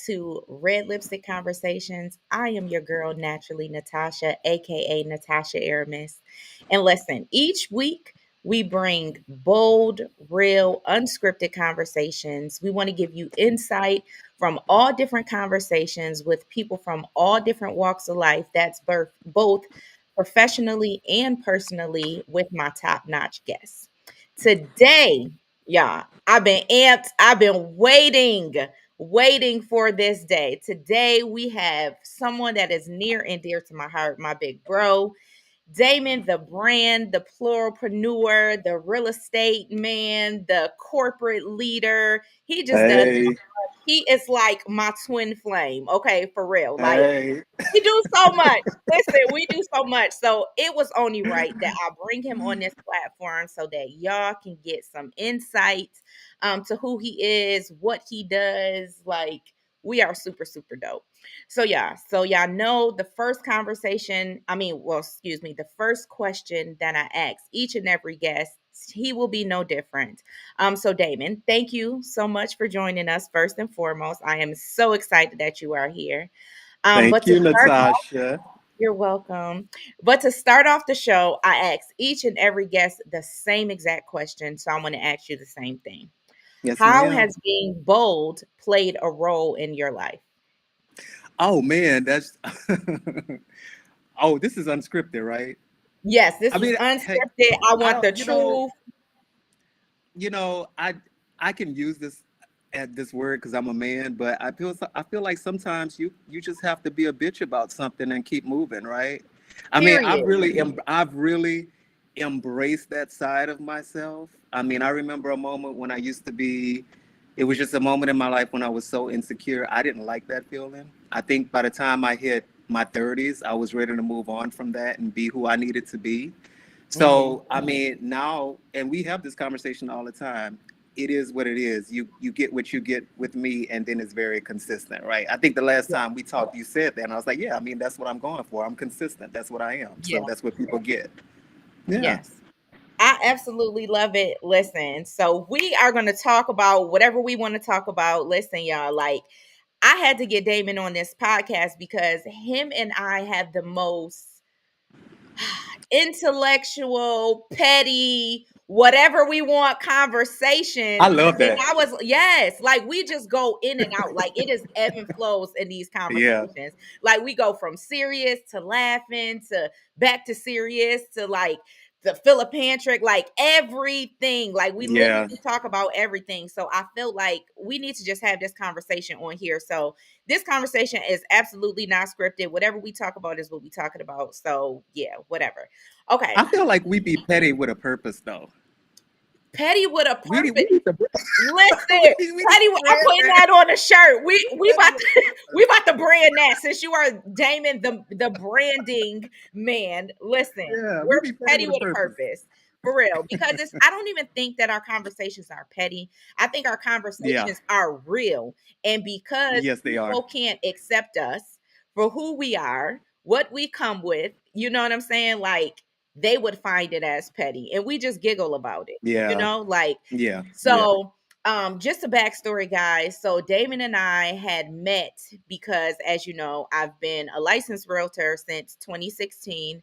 to Red Lipstick Conversations. I am your girl, naturally NaTasha, aka NaTasha Aramis. And listen, each week we bring bold, real, unscripted conversations. We want to give you insight from all different conversations with people from all different walks of life. That's both professionally and personally with my top-notch guests. Today, y'all, I've been amped. I've been waiting for this day. Today, we have someone that is near and dear to my heart, my big bro, Daymond, the brand, the pluralpreneur, the real estate man, the corporate leader. He just does. Hey, He is like my twin flame. Okay, for real. Like, hey. we do so much. Listen, we do so much. So it was only right that I bring him on this platform so that y'all can get some insight to who he is, what he does. Like, we are super, super dope. So y'all know the first conversation, the first question that I ask each and every guest, he will be no different. So Daymond, thank you so much for joining us first and foremost. I am so excited that you are here. But Thank to you, start off, NaTasha. you're welcome. But to start off the show, I ask each and every guest the same exact question. So I want to ask you the same thing. Yes, How ma'am. has being bold played a role in your life? Oh man, that's oh, this is unscripted, right? Yes, I this is mean, hey, unscripted. I I want don't, the truth. I can use this at this word because I'm a man, but I feel like sometimes you just have to be a bitch about something and keep moving, right? I mean, Period. I've really embraced that side of myself. I mean, I remember a moment when I used to be. It was just a moment in my life when I was so insecure. I didn't like that feeling. I think by the time I hit my 30s, I was ready to move on from that and be who I needed to be. Mhm. So, I mean, now, and we have this conversation all the time. It is what it is. You get what you get with me, and then it's very consistent, right? I think the last Yeah. time we talked, you said that, and I was like, yeah, I mean, that's what I'm going for. I'm consistent. That's what I am. Yeah. So that's what people get. Yeah. Yes. I absolutely love it. Listen, so we are going to talk about whatever we want to talk about. Listen, y'all, like I had to get Daymond on this podcast because him and I have the most intellectual, petty, whatever we want I conversations. love And that. I was, yes, like we just go in and out. Like it is ebb and flows in these Yeah. conversations. Like we go from serious to laughing to back to serious to like the Philippantric, like everything. Like we literally Yeah. talk about everything. So I feel like we need to just have this conversation on here. So this conversation is absolutely not scripted. Whatever we talk about is what we talking about. So yeah, whatever. Okay. I feel like we be petty with a purpose, though. Petty with a purpose. We need to Listen, we need Petty, to I'm brand putting that. that on a shirt. We Petty about with to a we purpose. about to brand that since you are Damon the branding man. Listen, Yeah, we we're be petty petty with a with a purpose. purpose. For real. Because it's I don't even think that our conversations are petty. I think our Yeah. conversations are real. And because Yes, they are. people can't accept us for who we are, what we come with, you know what I'm saying? Like they would find it as petty. And we just giggle about it. You Yeah. know, like Yeah. Yeah. so just a backstory, guys. So Daymond and I had met because, as you know, I've been a licensed realtor since 2016.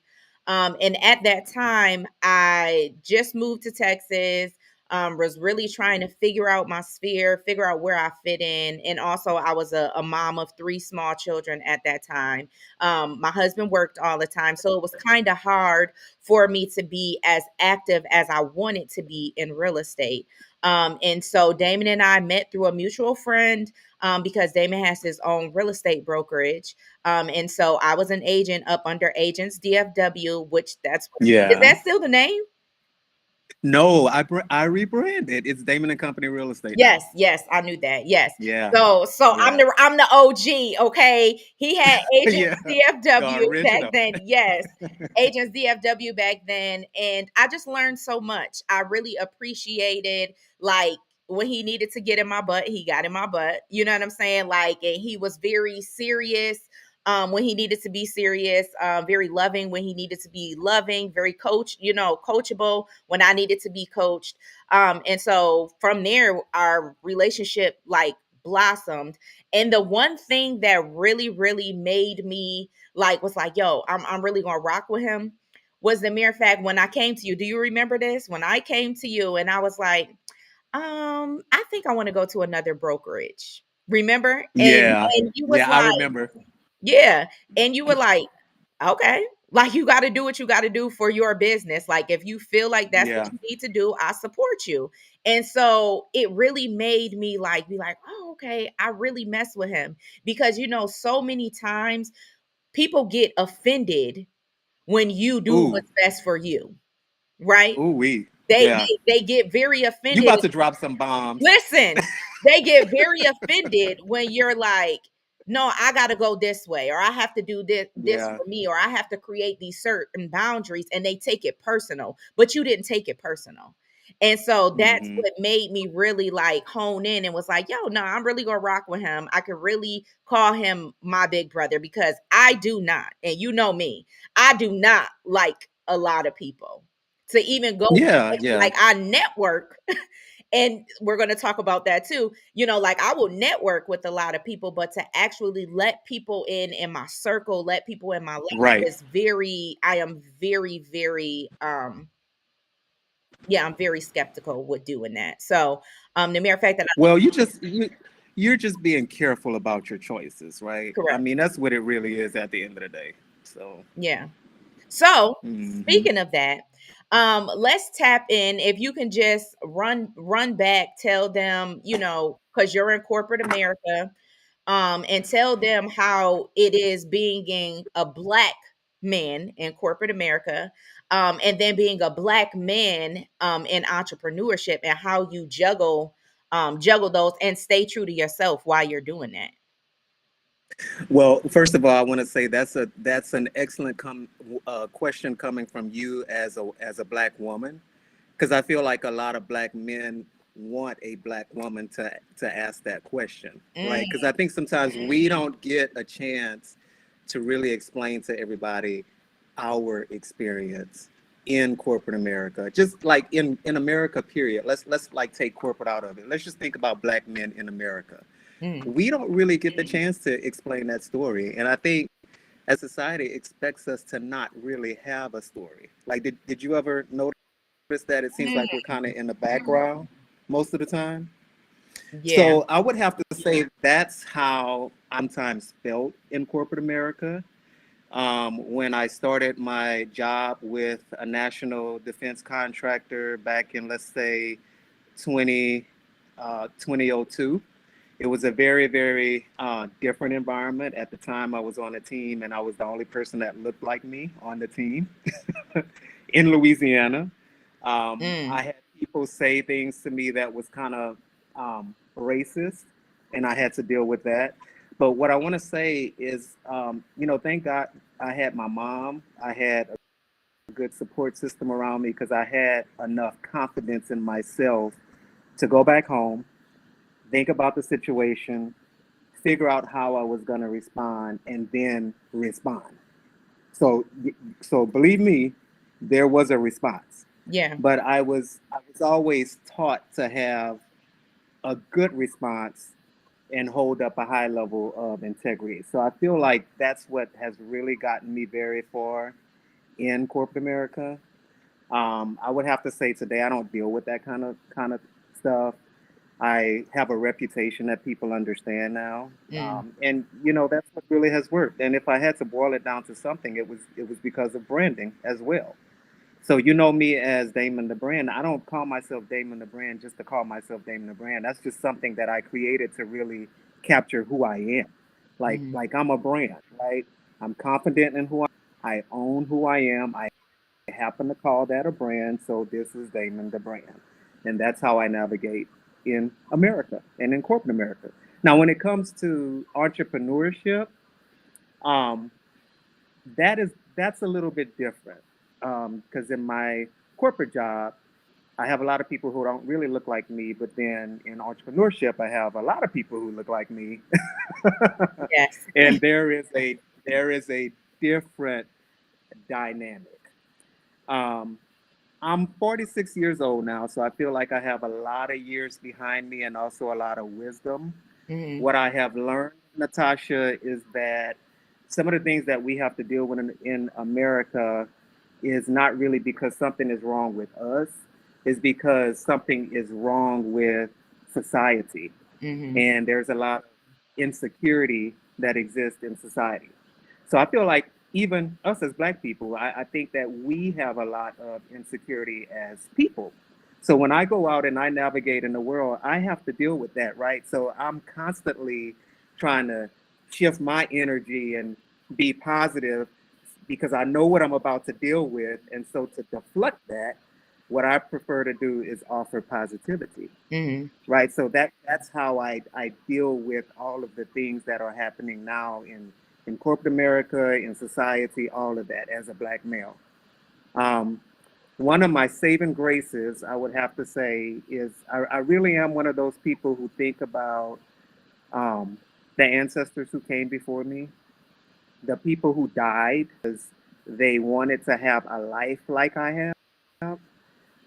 And at that time, I just moved to Texas, was really trying to figure out my sphere, figure out where I fit in. And also, I was a mom of three small children at that time. My husband worked all the time. So it was kind of hard for me to be as active as I wanted to be in real estate. And so Daymond and I met through a mutual friend because Daymond has his own real estate brokerage. And so I was an agent up under Agents DFW, which is Yeah. that still the name? No, I rebranded. It's Damon and Company Real Estate Yes, now. yes, I knew that. Yes. Yeah. So I'm Yeah. the OG, okay? He had Agents Yeah. The DFW back original. then. Yes. Agents DFW back then and I just learned so much. I really appreciated like when he needed to get in my butt, he got in my butt. You know what I'm saying? Like and he was very serious when he needed to be serious, very loving when he needed to be loving, very coachable when I needed to be coached. And so from there, our relationship like blossomed. And the one thing that really, really made me like was like, yo, I'm really gonna rock with him was the mere fact when I came to you. Do you remember this? When I came to you and I was like, I think I want to go to another brokerage. Remember? Yeah. And you was Yeah, I like, remember. yeah. And you were like, okay. Like you got to do what you got to do for your business. Like if you feel like that's what Yeah. you need to do, I support you. And so it really made me like be like, oh, okay, I really mess with him because so many times people get offended when you do Ooh. what's best for you, right? Ooh wee. They Yeah. they, they get very You offended. about to drop some bombs. Listen, they get very offended when you're like, no, I got to go this way, or I have to do this Yeah. for me, or I have to create these certain boundaries, and they take it personal, but you didn't take it personal. And so that's Hmm. what made me really like hone in and was like, yo, no, I'm really gonna rock with him. I could really call him my big brother because I do not, and you know me, I do not like a lot of people to even go Yeah, yeah. like I network and we're going to talk about that too. Like I will network with a lot of people, but to actually let people in my circle, let people in my life Right. is very, I am very, very, yeah, I'm very skeptical with doing that. So, the mere fact that Well, you're just being careful about your choices, right? I correct. mean, that's what it really is at the end of the day. So, Yeah. So, hmm, speaking of that, let's tap in. If you can just run back, tell them, because you're in corporate America, and tell them how it is being a black man in corporate America, and then being a black man in entrepreneurship, and how you juggle those and stay true to yourself while you're doing that. well, first of all, I want to say that's an excellent question coming from you as a black woman, because I feel like a lot of black men want a black woman to ask that question, right? Because Mm, I think sometimes we don't get a chance to really explain to everybody our experience in corporate America, just like in America, period. Let's like take corporate out of it. Let's just think about black men in America. mm, We don't really get the chance to explain that story, and I think as society expects us to not really have a story. Like, did you ever notice that it seems like we're mm. kind of in the background most of the time? Yeah. So I would have to say that's how I sometimes felt in corporate America. When I started my job with a national defense contractor back in, let's say, 20, 2002. It was a very, very different environment. At the time, I was on a team and I was the only person that looked like me on the team in Louisiana. Mm, I had people say things to me that was kind of racist, and I had to deal with that. But what I want to say is, thank God I had my mom. I had a good support system around me because I had enough confidence in myself to go back home, think about the situation, figure out how I was going to respond, and then respond. So, so believe me, there was a response, yeah. but I was always taught to have a good response and hold up a high level of integrity. So I feel like that's what has really gotten me very far in corporate America. I would have to say today I don't deal with that kind of stuff. I have a reputation that people understand now, Mm, and that's what really has worked. And if I had to boil it down to something, it was because of branding as well. So you know me as Daymond the brand. I don't call myself Daymond the brand just to call myself Daymond the brand. That's just something that I created to really capture who I am. Like mm, like I'm a brand, right? I'm confident in who I am. I own who I am. I happen to call that a brand, so this is Daymond the brand. And that's how I navigate in America and in corporate America. Now, when it comes to entrepreneurship, um, that's a little bit different because in my corporate job, I have a lot of people who don't really look like me, but then in entrepreneurship, I have a lot of people who look like me, yes. and there is a different dynamic. Um, I'm 46 years old now, so I feel like I have a lot of years behind me and also a lot of wisdom. Mm-hmm. What I have learned, Natasha, is that some of the things that we have to deal with in America is not really because something is wrong with us, is because something is wrong with society. Mm-hmm. And there's a lot of insecurity that exists in society. So I feel like even us as Black people, I think that we have a lot of insecurity as people. So when I go out and I navigate in the world, I have to deal with that, right? So I'm constantly trying to shift my energy and be positive because I know what I'm about to deal with. And so to deflect that, what I prefer to do is offer positivity, Mm-hmm. right? So that's how I deal with all of the things that are happening now in corporate America, in society, all of that as a Black male. Um, one of my saving graces, I would have to say, is I really am one of those people who think about um, the ancestors who came before me, the people who died because they wanted to have a life like I have.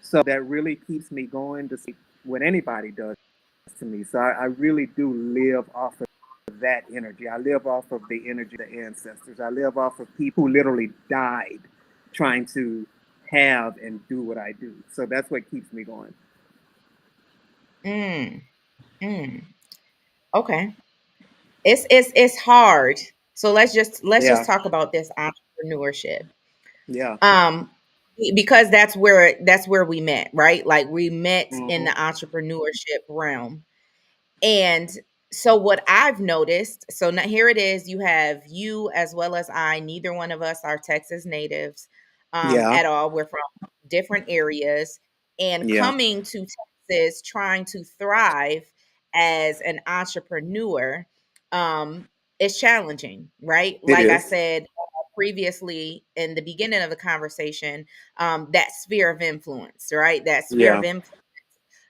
So that really keeps me going to see what anybody does to me. So I really do live off of that energy. I live off of the energy of the ancestors. I live off of people who literally died trying to have and do what I do. So that's what keeps me going. Mm. Mm. Okay. It's hard. So let's just Yeah. talk about this entrepreneurship. Yeah. Um because that's where we met, right? Like we met in the Hmm. entrepreneurship realm. And so what I've noticed, so now here it is, you have you as well as I, neither one of us are Texas natives Yeah. at all. We're from different areas and Yeah. coming to Texas trying to thrive as an entrepreneur um is challenging, right? It Like I is. said previously in the beginning of the conversation, that sphere of influence, right? That sphere of Yeah. influence,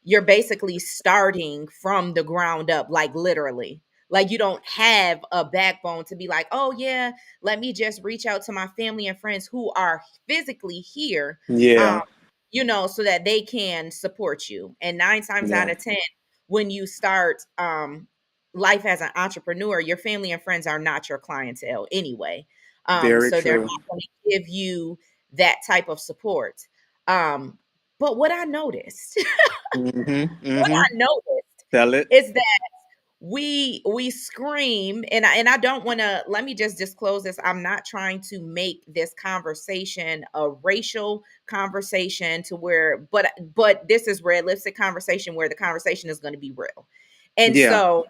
you're basically starting from the ground up, like literally. Like you don't have a backbone to be like, oh yeah, let me just reach out to my family and friends who are physically here, um, Yeah. so that they can support you. And nine times out Yeah. of 10, when you start life as an entrepreneur, your family and friends are not your clientele anyway. Very So they're true. not going to give you that type of support. Um, but what I noticed Hmm. what Hmm. I noticed Tell it. is that we scream, and I don't want to, let me just disclose this. I'm not trying to make this conversation a racial conversation to where, but this is realistic conversation where the conversation is going to be real. And Yeah. so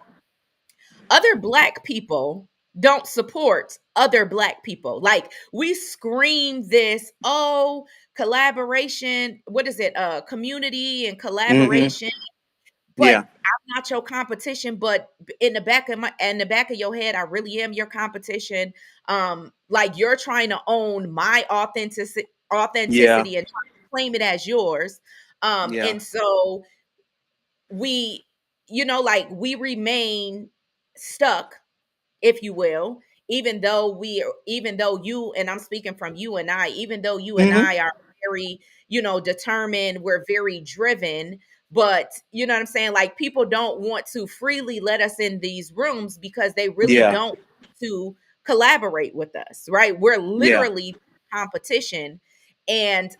other black people don't support other black people. Like we scream this, oh, collaboration, what is it? Community and Hmm. collaboration, but Yeah. I'm not your competition. But in the back of your head, I really am your competition. Like you're trying to own my Yeah. authenticity and trying to claim it as yours. Yeah. And so we, like we remain stuck, if you will, even though you, and I'm speaking from you and I, even though you and Hmm. I are very, determined, we're very driven, but you know what I'm saying? Like people don't want to freely let us in these rooms because they really Yeah. don't want to collaborate with us, right? We're Yeah. literally competition. And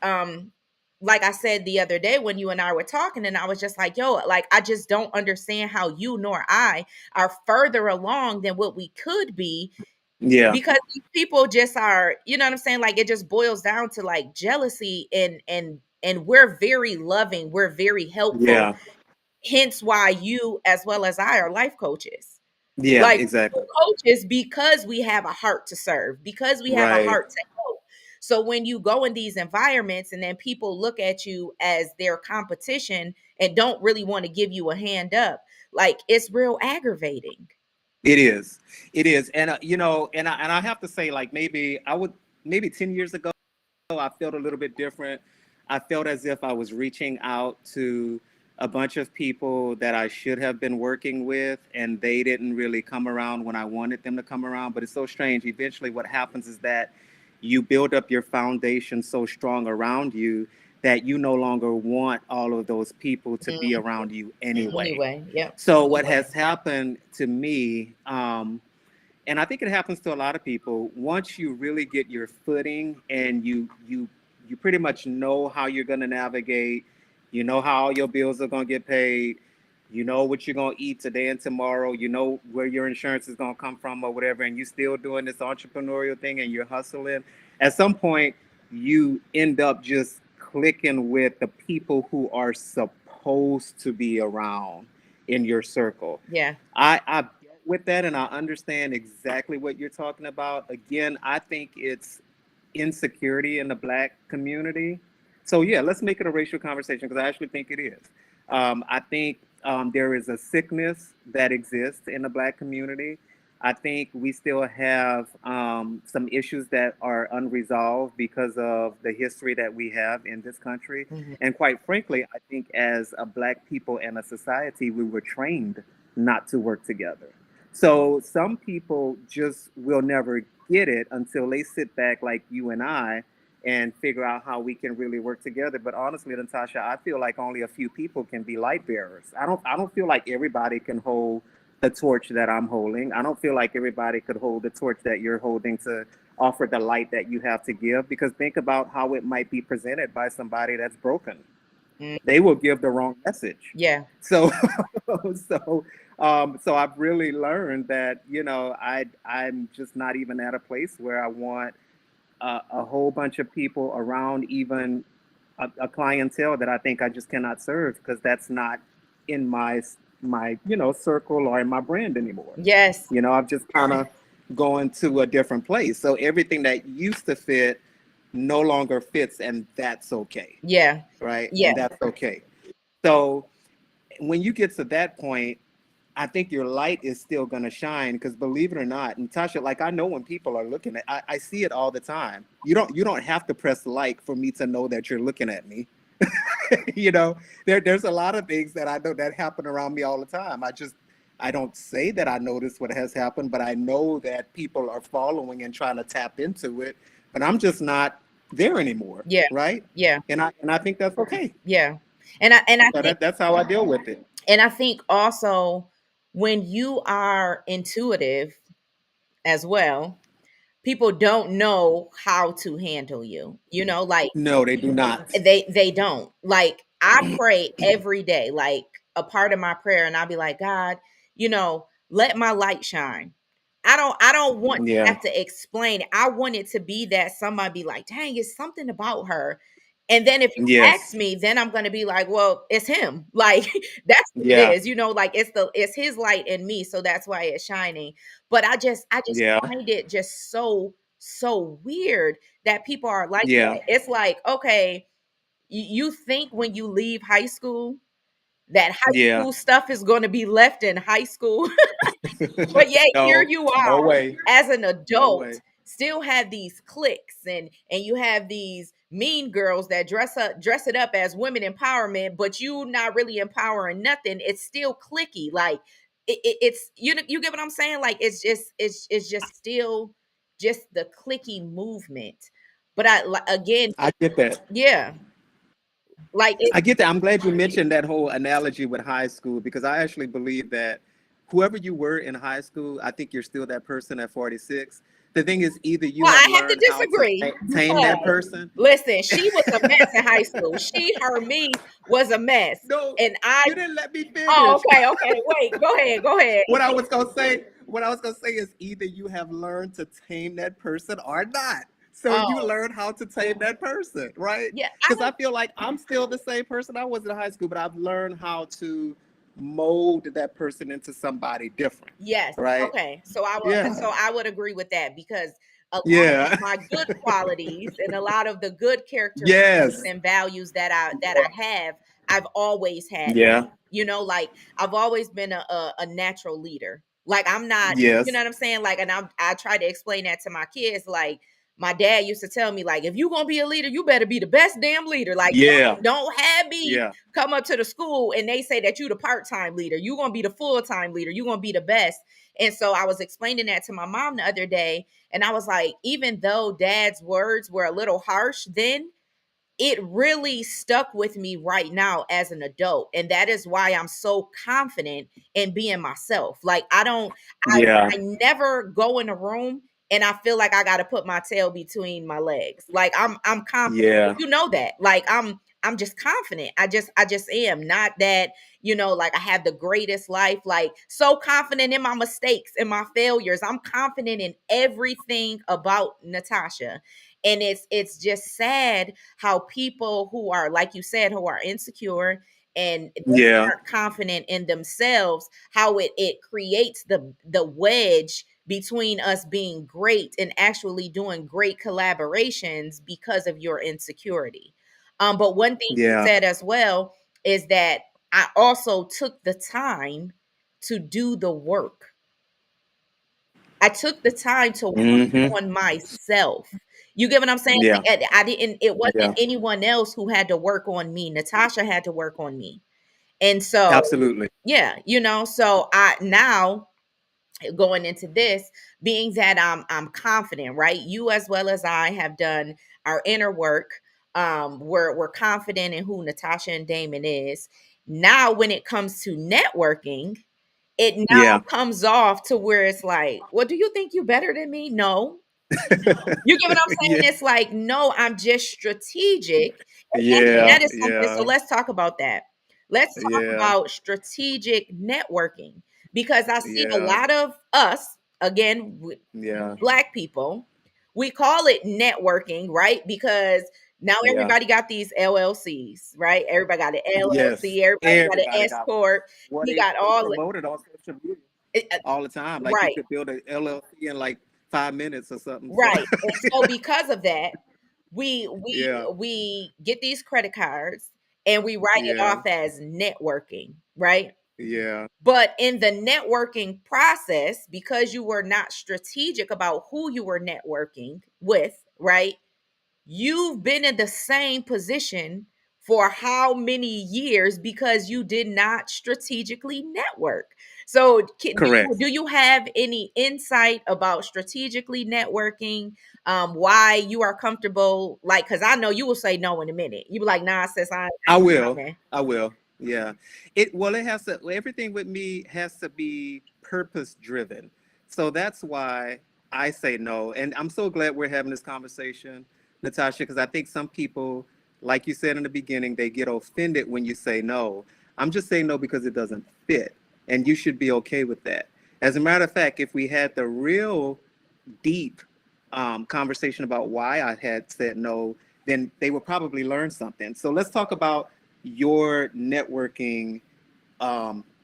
like I said the other day when you and I were talking, and I was just like, yo, like I just don't understand how you nor I are further along than what we could be, Yeah. because these people just are, you know what I'm saying? Like it just boils down to like jealousy, and we're very loving, we're very helpful. Yeah. Hence why you as well as I are life coaches. Yeah. Like we're Exactly. coaches because we have a heart to serve, because we have a Right. heart to help. So when you go in these environments and then people look at you as their competition and don't really want to give you a hand up, like it's real aggravating. It is. It is. And and I have to say, like maybe 10 years ago, I felt a little bit different. I felt as if I was reaching out to a bunch of people that I should have been working with, and they didn't really come around when I wanted them to come around. But it's so strange. Eventually, what happens is that you build up your foundation so strong around you that you no longer want all of those people to be Mm, around you anyway. anyway, yep. So what has happened to me, and I think it happens to a lot of people, once you really get your footing and you pretty much know how you're going to navigate, you know how all your bills are going to get paid, you know what you're going to eat today and tomorrow, you know where your insurance is going to come from or whatever, and you still doing this entrepreneurial thing and you're hustling. At some point, you end up just clicking with the people who are supposed to be around in your circle. Yeah. I get with that and I understand exactly what you're talking about. Again, I think it's insecurity in the black community. So yeah, let's make it a racial conversation because I actually think it is. I think there is a sickness that exists in the black community. I think we still have some issues that are unresolved because of the history that we have in this country. Mhm. And quite frankly, I think as a black people and a society, we were trained not to work together. So some people just will never get it until they sit back like you and I and figure out how we can really work together. But honestly, NaTasha, I feel like only a few people can be light bearers. I don't feel like everybody can hold the torch that I'm holding. I don't feel like everybody could hold the torch that you're holding to offer the light that you have to give because think about how it might be presented by somebody that's broken. Mm, They will give the wrong message. yeah. So so I've really learned that, I'm just not even at a place where I want a whole bunch of people around even a clientele that I think I just cannot serve because that's not in my circle or in my brand anymore. Yes. I've just kind of going to a different place. So everything that used to fit no longer fits, and that's okay, Yeah. right? Yeah. And that's okay. So when you get to that point, I think your light is still going to shine because believe it or not, Natasha, like I know when people are looking at, I see it all the time. You don't have to press like for me to know that you're looking at me. There's a lot of things that I know that happen around me all the time. I don't say that I notice what has happened, but I know that people are following and trying to tap into it, but I'm just not there anymore, Yeah. right? Yeah. And I think that's okay. Yeah. And I So think that's how I deal with it. also when you are intuitive as well, people don't know how to handle you. Like No, they do not. they don't. Like I pray every day, like a part of my prayer, and I'll be like, God, let my light shine. I don't want to Yeah. have to explain it. I want it to be that somebody be like, dang, it's something about her. And then if you ask Yes. me, then I'm gonna be like, well, it's him. Like that's what it Yeah. is, like it's his light in me, so that's why it's shining. But I just Yeah. find it just so weird that people are like Yeah. that. It's like, okay, you think when you leave high school that high Yeah. school stuff is going to be left in high school. But yet here No. you No are way. as an No adult, way. still have these cliques, and you have these mean girls that dress it up as women empowerment, but you not really empowering nothing. It's still clicky. Like it's you get what I'm saying? Like it's just still just the clicky movement. But again, I get that. yeah, like it. I get that. I'm glad you mentioned that whole analogy with high school because I actually believe that whoever you were in high school, I think you're still that person at 46. The thing is, either you Well, have I have to learned how to disagree tame that because person. listen, she was a mess in high school. Her, me was a mess, No, and I. you didn't let me Oh, finish. okay. Wait, go ahead. What I was gonna say is either you have learned to tame that person or not. So you Oh, learn how to tame that person, right? yeah. Because I feel like I'm still the same person I was in high school, but I've learned how to mold that person into somebody different, Yes. right? Okay. Yeah. So I would agree with that because a lot of Yeah. my good qualities and a lot of the good characteristics Yes. and values that I have, I've always had. Yeah. Like I've always been a natural leader. Like I'm not, you know Yes. what I'm saying? Like, and I try to explain that to my kids. Like my dad used to tell me, like, if you're gonna be a leader, you better be the best damn leader. Like, Yeah. don't have me Yeah. come up to the school and they say that you the part-time leader. You're gonna be the full-time leader. You're gonna be the best. And so I was explaining that to my mom the other day, and I was like, even though dad's words were a little harsh then, it really stuck with me right now as an adult. And that is why I'm so confident in being myself. Like Yeah. I never go in a room and I feel like I got to put my tail between my legs. Like I'm confident. Yeah. You know that. Like I'm just confident. I just am. Not that, like I have the greatest life, like so confident in my mistakes and my failures. I'm confident in everything about NaTasha. And it's just sad how people who are, like you said, who are insecure and they Yeah. aren't confident in themselves, how it creates the wedge between us being great and actually doing great collaborations because of your insecurity. But one thing you Yeah. said as well is that I also took the time to do the work. I took the time to Hmm. work on myself. You get what I'm saying? Yeah. Like, I didn't, it wasn't Yeah. anyone else who had to work on me. NaTasha had to work on me. And so, Absolutely. yeah, so I now going into this, being that I'm confident, right? You as well as I have done our inner work. We're confident in who NaTasha and Daymond is. Now, when it comes to networking, it now Yeah. comes off to where it's like, well, do you think you better than me? No. You get what I'm Yeah. saying? It's like, no, I'm just strategic. And Yeah. that is something. So Yeah. let's talk about that. Let's talk Yeah. about strategic networking, because I see a Yeah. lot of us, again, Yeah. Black people, we call it networking, right? Because now Yeah. everybody got these LLCs, right? Everybody got an Yes. LLC, everybody got an Everybody S got one. corp. Well, You they got they all promote it on social media it, all the time. Like you right, could build a LLC in like 5 minutes or something. So right. And so because of that, we we yeah. we get these credit cards and we write it Yeah. off as networking, right? Yeah. But in the networking process, because you were not strategic about who you were networking with, right? You've been in the same position for how many years because you did not strategically network. So, Correct. do you have any insight about strategically networking? Why you are comfortable? Like, because I know you will say no in a minute. You be like, nah, sis, I I ain't will. coming. I will. Yeah. It has to, everything with me has to be purpose driven. So that's why I say no. And I'm so glad we're having this conversation, NaTasha, because I think some people, like you said in the beginning, they get offended when you say no. I'm just saying no because it doesn't fit. And you should be okay with that. As a matter of fact, if we had the real deep conversation about why I had said no, then they would probably learn something. So let's talk about your networking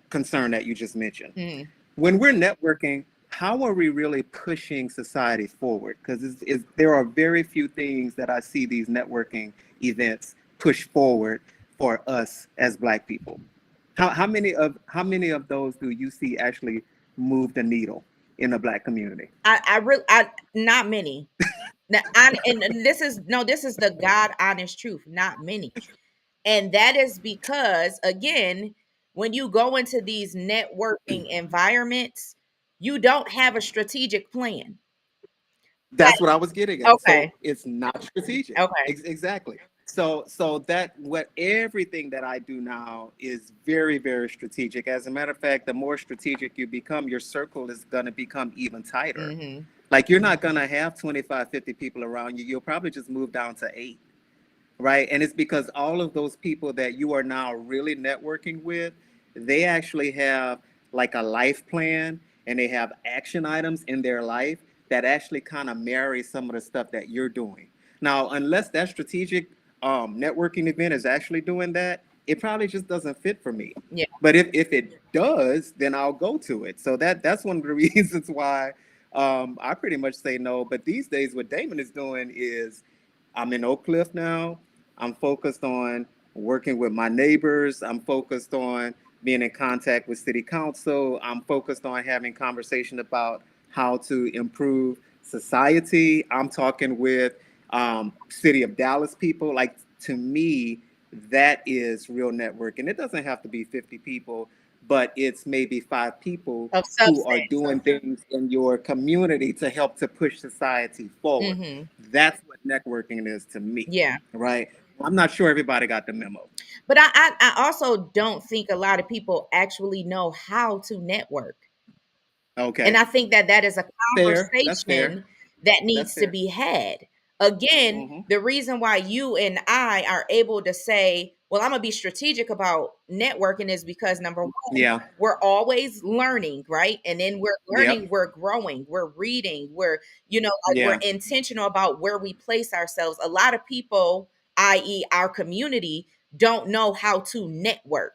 concern that you just mentioned. Mhm. When we're networking, how are we really pushing society forward? Because there are very few things that I see these networking events push forward for us as Black people. How many of those do you see actually move the needle in the Black community? I really, not many. Now, and this is no, this is the God honest truth. Not many. And that is because, again, when you go into these networking environments, you don't have a strategic plan. That's what I was getting at. So Okay. it's not strategic. Okay. Exactly. So that what everything that I do now is very, very strategic. As a matter of fact, the more strategic you become, your circle is going to become even tighter. Hmm. Like you're not going to have 25, 50 people around you. You'll probably just move down to 8, right? And it's because all of those people that you are now really networking with, they actually have like a life plan and they have action items in their life that actually kind of marry some of the stuff that you're doing. Now, unless that strategic networking event is actually doing that, it probably just doesn't fit for me. Yeah. But if it does, then I'll go to it. So that's one of the reasons why I pretty much say no. But these days, what Daymond is doing is I'm in Oak Cliff now. I'm focused on working with my neighbors. I'm focused on being in contact with city council. I'm focused on having conversation about how to improve society. I'm talking with city of Dallas people. Like to me, that is real networking. It doesn't have to be 50 people, but it's maybe 5 people Of who are substance. doing things in your community to help to push society forward. Hmm. That's what networking is to me, Yeah. right? I'm not sure everybody got the memo. But I also don't think a lot of people actually know how to network. And Okay. I think that that is a Fair. That's fair. conversation that That's needs to fair. be had. Again, Hmm. the reason why you and I are able to say, well, I'm going to be strategic about networking is because number one, Yeah. we're always learning, right? And then we're Yep. learning, we're growing, we're reading, we're, like we're Yeah. intentional about where we place ourselves. A lot of people, i.e., our community, don't know how to network.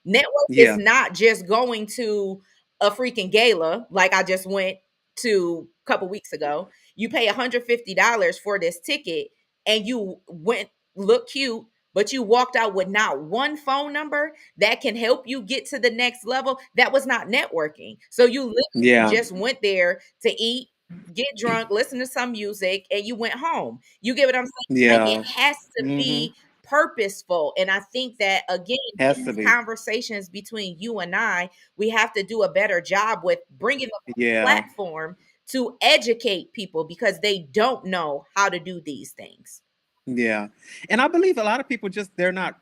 Network is Yeah. not just going to a freaking gala like I just went to a couple weeks ago. You pay $150 for this ticket and you went look cute, but you walked out with not one phone number that can help you get to the next level. That was not networking. So you literally Yeah. just went there to eat, get drunk, listen to some music, and you went home. You get what I'm saying? Like it Yeah. has to Hmm. be purposeful. And I think that again, Has in to these be. conversations between you and I, we have to do a better job with bringing the Yeah. platform to educate people because they don't know how to do these things. Yeah. And I believe a lot of people just they're not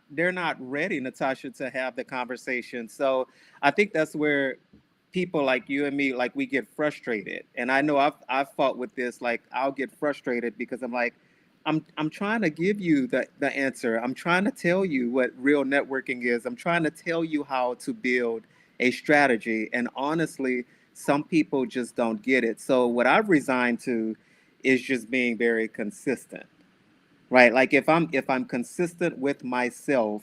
ready, Natasha, to have the conversation. So I think that's where people like you and me, like we get frustrated. And I know I've fought with this, like I'll get frustrated because I'm like, I'm trying to give you the answer. I'm trying to tell you what real networking is. I'm trying to tell you how to build a strategy. And honestly, some people just don't get it. So what I've resigned to is just being very consistent, right? Like if I'm consistent with myself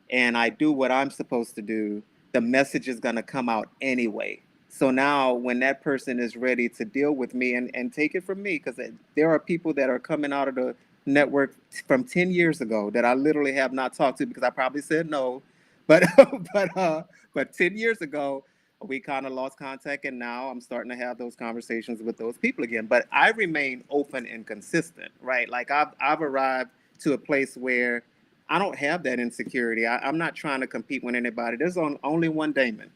and I do what I'm supposed to do, the message is going to come out anyway. So now when that person is ready to deal with me and take it from me, because there are people that are coming out of the network from 10 years ago that I literally have not talked to because I probably said no. But but 10 years ago, we kind of lost contact, and now I'm starting to have those conversations with those people again. But I remain open and consistent, right? Like I've arrived to a place where I don't have that insecurity. I'm not trying to compete with anybody. There's only one Daymond,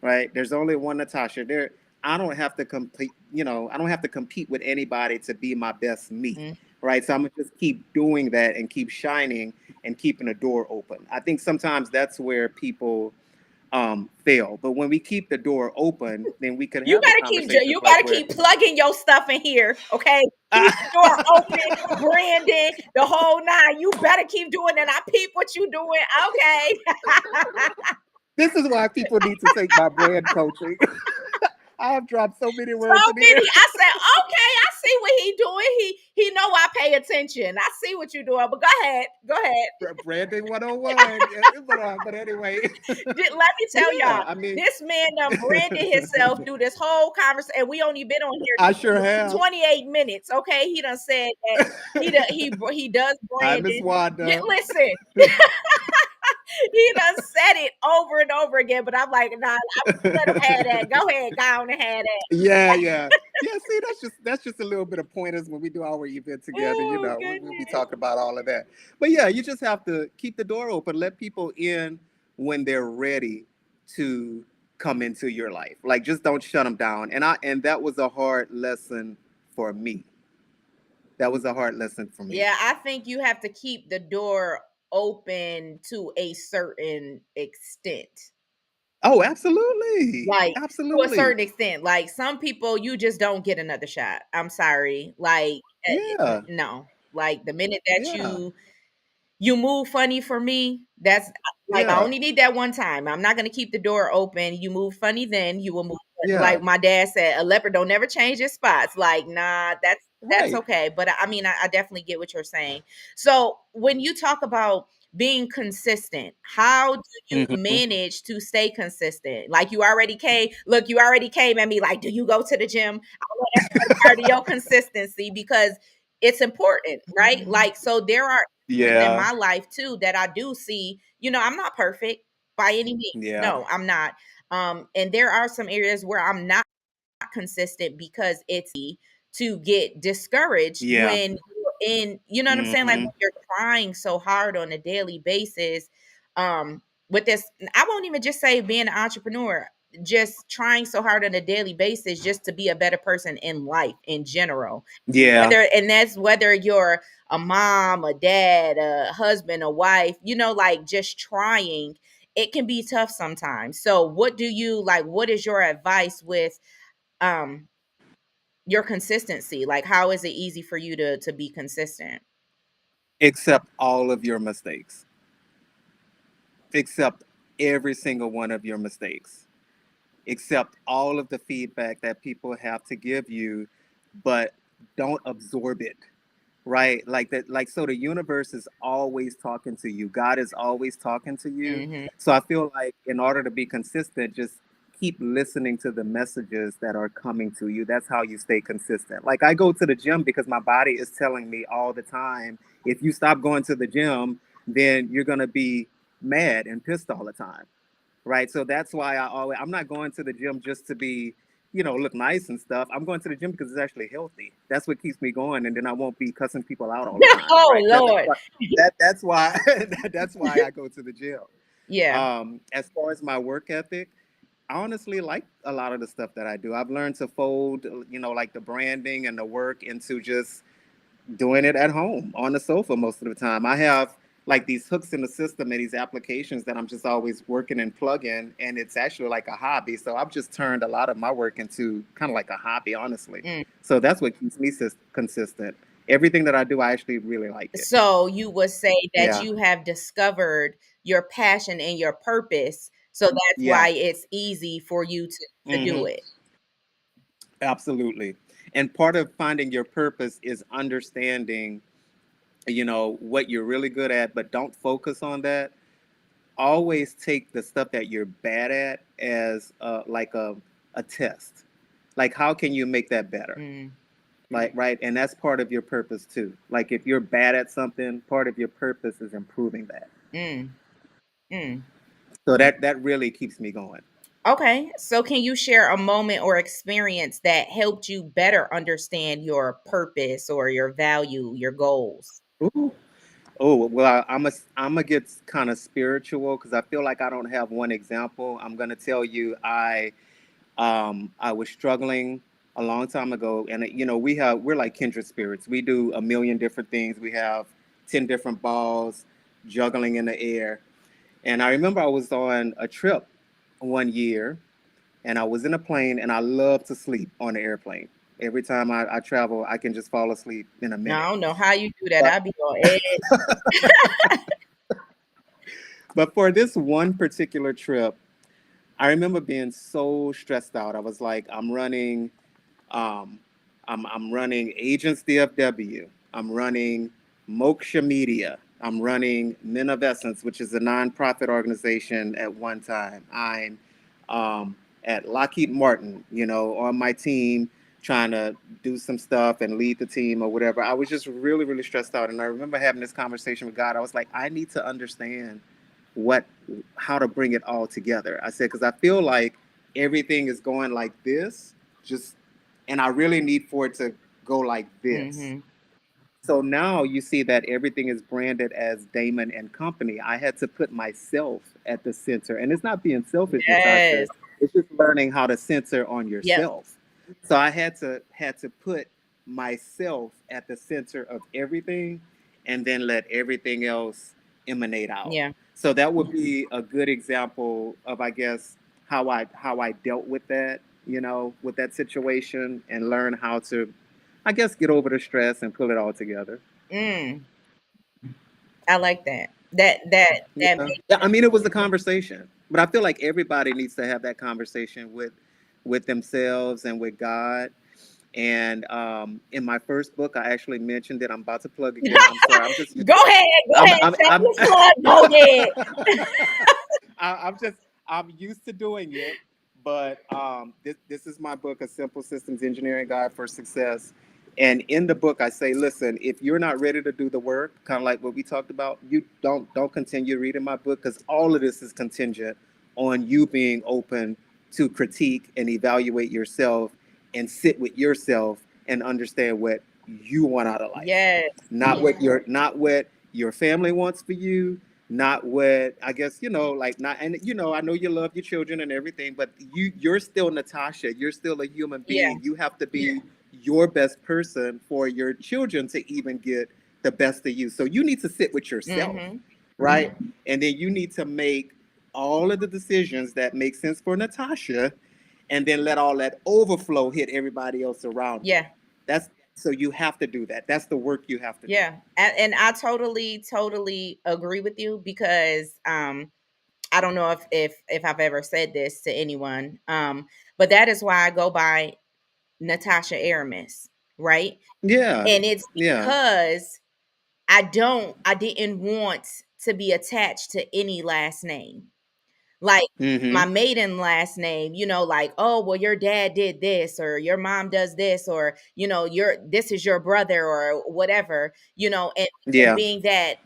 right? There's only one NaTasha. I don't have to compete. I don't have to compete with anybody to be my best me, Mm. right? So I'm gonna just keep doing that and keep shining and keeping the door open. I think sometimes that's where people fail. But when we keep the door open, then we could have the conversations You like gotta where keep plugging your stuff in here, okay? Keep the door open, branding, the whole nine. You better keep doing it. I peep what you doing. Okay. this is why people need to take my brand coaching. I have dropped so many So words in here. many. I said, okay, I see what he doing. He know I pay attention. I see what you doing. But go ahead. Go ahead. Branding 101. Yeah, but anyway. Let me But tell yeah, y'all, I mean, this man done branded himself through this whole conversation. And we only been on I here sure have. 28 minutes. Okay. He done said that he does Hi, Miss branding. Wanda. Listen, he done said it over and over again, but I'm like, nah, let him have that. Go ahead, go on and have that. Yeah, yeah. Yeah, see, that's just a little bit of pointers when we do our event together. Oh We'll be goodness. talking about all of that. But yeah, you just have to keep the door open, let people in when they're ready to come into your life. Like just don't shut them down. And that was a hard lesson for me. That was a hard lesson for me. Yeah, I think you have to keep the door open to a certain extent. Oh, absolutely. Like to a Absolutely. certain extent. Like some people you just don't get another shot. I'm sorry. Like Yeah. no. Like the minute that Yeah. you move funny for me, that's like I Yeah. only need that one time. I'm not gonna keep the door open. You move funny, then you will move Yeah. like my dad said, a leopard don't never change its spots. Like, nah, that's Right. okay. But I mean, I definitely get what you're saying. So when you talk about being consistent, how do you Hmm. manage to stay consistent? Like you already came at me like, do you go to the gym? I know that's part of your consistency because it's important, right? Like, so there are in Yeah. my life too that I do see, I'm not perfect by any means. Yeah. No, I'm not. And there are some areas where I'm not consistent because it's easy to get discouraged Yeah. when you're in, you know what I'm saying? Like Hmm. when you're trying so hard on a daily basis. With this, I won't even just say being an entrepreneur. just trying so hard on a daily basis just to be a better person in life in general. Yeah, That's whether you're a mom, a dad, a husband, a wife, like just trying. It can be tough sometimes. So what do you like, what is your advice with um your consistency? Like, how is it easy for you to be consistent? accept all of your mistakes. Accept every single one of your mistakes. Accept all of the feedback that people have to give you, but don't absorb it. Right? Like that, like, so the universe is always talking to you. God is always talking to you. Hmm. So I feel like in order to be consistent, just keep listening to the messages that are coming to you. That's how you stay consistent. Like, I go to the gym because my body is telling me all the time, if you stop going to the gym, then you're going to be mad and pissed all the time. Right? So that's why I'm not going to the gym just to be, look nice and stuff. I'm going to the gym because it's actually healthy. That's what keeps me going, and then I won't be cussing people out all the time. Oh Right? That's Lord. why that's why that's why I go to the gym. Yeah. As far as my work ethic, I honestly like a lot of the stuff that I do. I've learned to fold, like the branding and the work into just doing it at home on the sofa most of the time. I have like these hooks in the system and these applications that I'm just always working and plugging, and it's actually like a hobby. So I've just turned a lot of my work into kind of like a hobby, honestly. Mm. So that's what keeps me consistent. Everything that I do, I actually really like it. So you would say that Yeah. you have discovered your passion and your purpose. So that's Yeah. why it's easy for you to do Hmm. it. Absolutely. And part of finding your purpose is understanding, what you're really good at, but don't focus on that. Always take the stuff that you're bad at as like a test. Like, how can you make that better? Mm, Like, right. And that's part of your purpose too. Like, if you're bad at something, part of your purpose is improving that. mm, mm. So that really keeps me going. Okay. So can you share a moment or experience that helped you better understand your purpose or your value, your goals? Ooh. Oh, well, I'm gonna get kind of spiritual because I feel like I don't have one example. I'm gonna tell you, I was struggling a long time ago, and we're like kindred spirits. We do a million different things. We have 10 different balls juggling in the air. And I remember I was on a trip one year, and I was in a plane, and I love to sleep on the airplane. Every time I travel, I can just fall asleep in a Now, I minute. don't know how you do that. But I be on edge. but for this one particular trip, I remember being so stressed out. I was like, um, I'm running Agents DFW. I'm running Moksha Media. I'm running Men of Essence, which is a nonprofit organization at one time. I'm at Lockheed Martin, on my team, trying to do some stuff and lead the team or whatever. I was just really, really stressed out. And I remember having this conversation with God. I was like, I need to understand what how to bring it all together. I said, because I feel like everything is going like this, just and I really need for it to go like this. Hmm. So now you see that everything is branded as Daymond and Company. I had to put myself at the center. And it's not being selfish, Natasha. Yes. It's just learning how to center on Yep. yourself. So I had to put myself at the center of everything and then let everything else emanate out. Yeah. So that would be a good example of, I guess, how I dealt with that, with that situation, and learn how to, I guess, get over the stress and pull it all together. Mm, I like that. That Yeah. makes Yeah, I sense. mean, it was a conversation, but I feel like everybody needs to have that conversation with themselves and with God. And in my first book, I actually mentioned it. I'm about to plug again. I'm sorry. I'm just Go ahead. Go I'm ahead. I'm I'm, Shameless plug. Go ahead. I'm used to doing it, but this is my book, A Simple Systems Engineering Guide for Success. And in the book, I say, listen, if you're not ready to do the work, kind of like what we talked about, you don't continue reading my book, because all of this is contingent on you being open to critique and evaluate yourself and sit with yourself and understand what you want out of life, Yes. not what your family wants for you, not what I guess, like not, and I know you love your children and everything, but you're still NaTasha. You're still a human Yeah. being. You have to be your best person for your children to even get the best of you. So you need to sit with yourself, Mm-hmm. right? And then you need to make all of the decisions that make sense for NaTasha, and then let all that overflow hit everybody else around you. Yeah. That's so you have to do that. That's the work you have to do. Yeah. And I totally agree with you because I don't know if I've ever said this to anyone. But that is why I go by NaTasha Aramis, right? Yeah, And it's yeah. because I didn't want to be attached to any last name. Like my Mm-hmm. maiden last name, like, oh, well, your dad did this, or your mom does this, or, this is your brother, or whatever, and Yeah, being that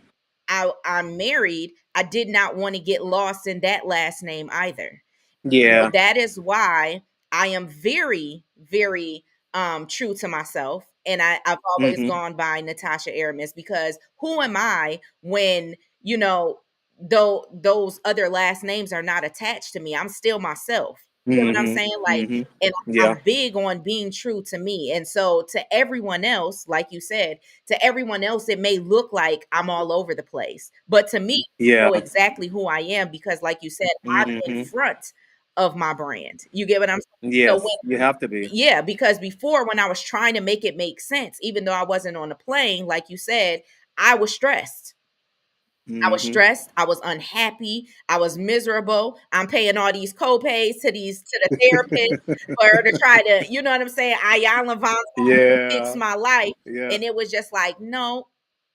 I'm married, I did not want to get lost in that last name either. So yeah. that is why I am very, very true to myself. And I've always Mm-hmm. gone by NaTasha Aramis because who am I when, you know, though those other last names are not attached to me? I'm still myself. You know what I'm saying? Mm-hmm. Like, Mm-hmm. and Yeah, I'm big on being true to me. And so to everyone else, like you said, to everyone else, it may look like I'm all over the place. But to me, I yeah. know exactly who I am because, like you said, I'm in Mm-hmm. front of my brand. You get what I'm saying? So when Yes, you have to be. yeah, because before when I was trying to make it make sense, even though I wasn't on a plane, like you said, I was stressed. I was Mm-hmm. stressed. I was unhappy. I was miserable. I'm paying all these co-pays to the therapist for her to try to, you know what I'm saying? Ayala Von fix Yeah, my life. yeah, And it was just like, no,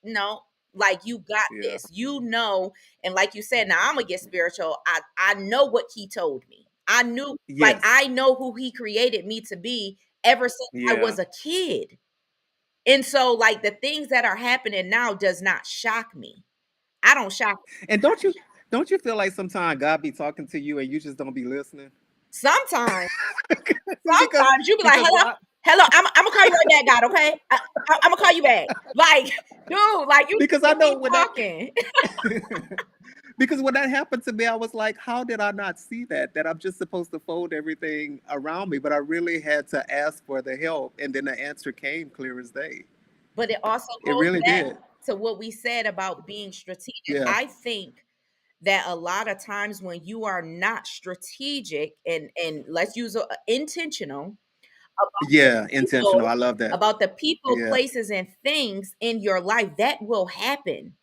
no, like you got yeah. this, and like you said, now I'm gonna get spiritual. I know what he told me. I knew, like Yes, I know who he created me to be ever since I yeah. was a kid. And so like the things that are happening now does not shock me. I don't shock And don't you feel like sometimes God be talking to you and you just don't be listening? sometimes. because Sometimes you be like, because hello, what I hello, I'm gonna call you right back, God, okay? I'm gonna call you back. Like, dude, like you because I just know keep when that talking. because when that happened to me, I was like, how did I not see that? That I'm just supposed to fold everything around me, but I really had to ask for the help, and then the answer came clear as day. But it also It goes really back did. to what we said about being strategic. Yeah. I think that a lot of times when you are not strategic and let's use intentional Yeah, intentional. people I love that. about the people, Yeah. places, and things in your life, that will happen.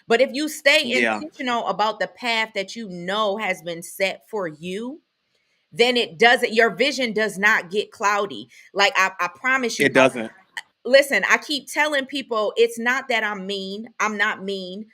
But if you stay Yeah. intentional about the path that you know has been set for you, then it doesn't, your vision does not get cloudy. Like I promise you, It doesn't. listen, I keep telling people it's not that I'm mean. I'm not mean.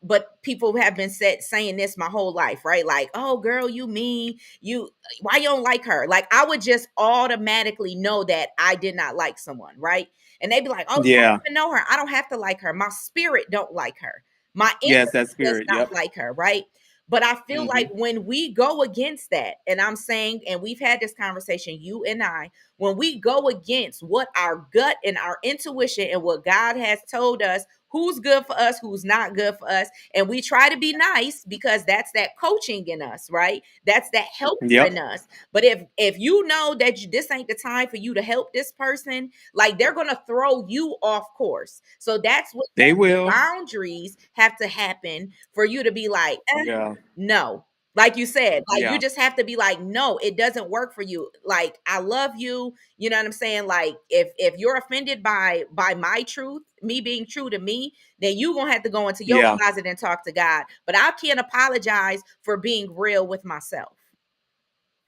But people have been saying this my whole life, right? Like, oh girl, you mean, you why you don't like her? Like I would just automatically know that I did not like someone, right? And they'd be like, oh, you Yeah. don't even know her. I don't have to like her. My spirit don't like her. My Yes, intellect that does spirit. not Yep. like her, right? But I feel like Hmm. when we go against that, and I'm saying, and we've had this conversation, you and I, when we go against what our gut and our intuition and what God has told us, who's good for us, who's not good for us, and we try to be nice because that's that coaching in us, right? That's that helper Yep. in us. But if you know that this ain't the time for you to help this person, like they're gonna throw you off course. So that's what They will. boundaries have to happen for you to be like, Yeah. no. Like you said, like you Yeah. just have to be like, no, it doesn't work for you. Like I love you, you know what I'm saying? Like if you're offended by my truth, me being true to me, then you gonna have to go into your Yeah. closet and talk to God. But I can't apologize for being real with myself.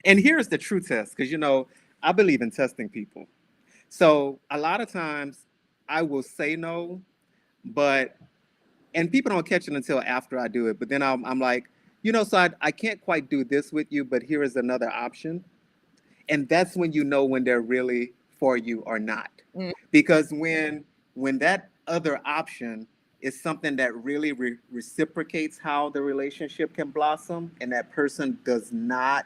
And here's the true test, because I believe in testing people. So a lot of times I will say no, but and people don't catch it until after I do it. But then I'm like, so I can't quite do this with you, but here is another option. And that's when you know when they're really for you or not. Mm, Because when that other option is something that really reciprocates how the relationship can blossom, and that person does not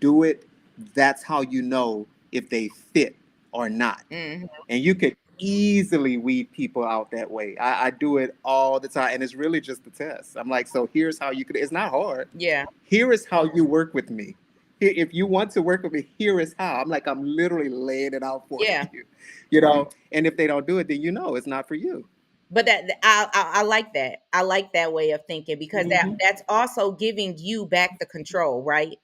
do it, that's how you know if they fit or not. mhm. And you could easily weed people out that way. I do it all the time, and it's really just a test. I'm like, so here's how you could. It's not hard. Yeah. Here is how you work with me. Here, if you want to work with me, here is how. I'm like, I'm literally laying it out for Yeah. you, you know. And if they don't do it, then you know it's not for you. But I like that. I like that way of thinking because Hmm. that's also giving you back the control, right?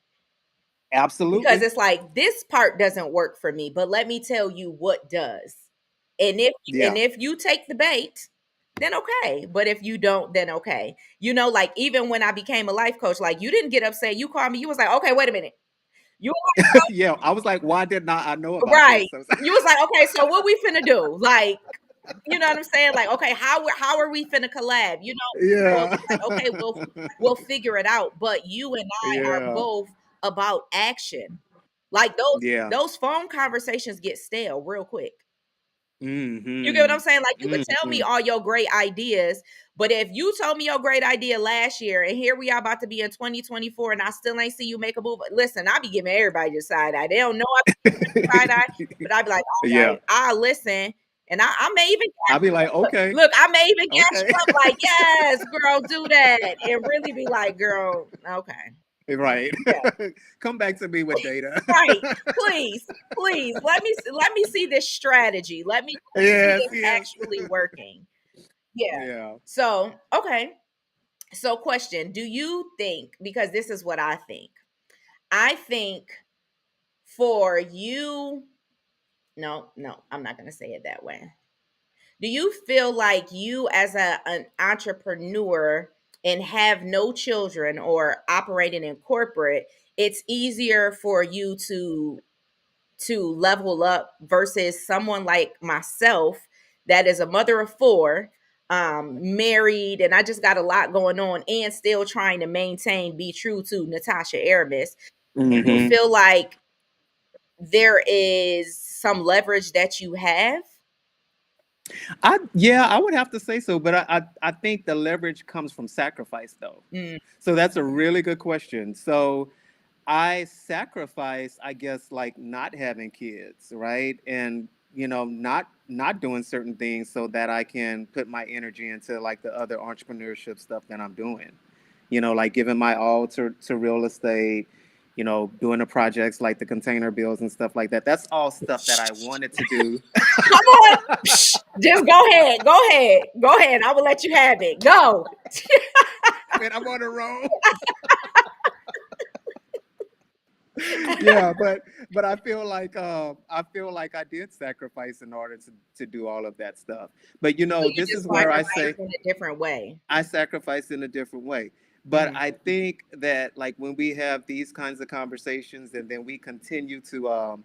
Because Absolutely. it's like this part doesn't work for me, but let me tell you what does. And Yeah. if you take the bait, then okay. But if you don't, then okay. You know, like even when I became a life coach, like you didn't get upset. You called me. You was like, okay, wait a minute. You Yeah. I was like, why did not I know about right. this? So You was like, okay, so what we finna do? Like, you know what I'm saying? Like, okay, how are we finna collab? You know, so it yeah. was like, okay, we'll figure it out. But you and I are Yeah. both about action. Like Yeah. those phone conversations get stale real quick. You get what I'm Hmm. saying? Like you could tell me Hmm. all your great ideas, but if you told me your great idea last year and here we are about to be in 2024 and I still ain't see you make a move, listen, I be giving everybody the side eye. They don't know I be giving the side eye, but I be like, all Yeah. right, I'll listen. And I may even I'll be like, okay, look, I may even gas okay. you up like, yes, girl, do that. And really be like, girl, okay. Right. Yeah. Come back to me with data. Right. Please, please let me see this strategy. Let me see Yes, this yes. actually working. Yeah. Yeah. So, okay. So, question, do you think, because this is what I think for you, no, I'm not going to say it that way. Do you feel like you as an entrepreneur and have no children or operating in corporate, it's easier for you to level up versus someone like myself that is a mother of four, married, and I just got a lot going on and still trying to maintain, be true to NaTasha Aramis. You Hmm. feel like there is some leverage that you have? I would have to say so, but I think the leverage comes from sacrifice though. Mm, So that's a really good question. So I sacrifice, I guess, like not having kids, right? And not doing certain things so that I can put my energy into like the other entrepreneurship stuff that I'm doing. Like giving my all to real estate, doing the projects like the container bills and stuff like that. That's all stuff that I wanted to do. come on. Psh, just go ahead. Go ahead. Go ahead. I will let you have it. Go. Man, I'm on a roll. Yeah, but I feel like I did sacrifice in order to do all of that stuff. But So you this just is where I sacrifice say in a different way. I sacrifice in a different way. But Mhm. I think that like when we have these kinds of conversations and then we continue to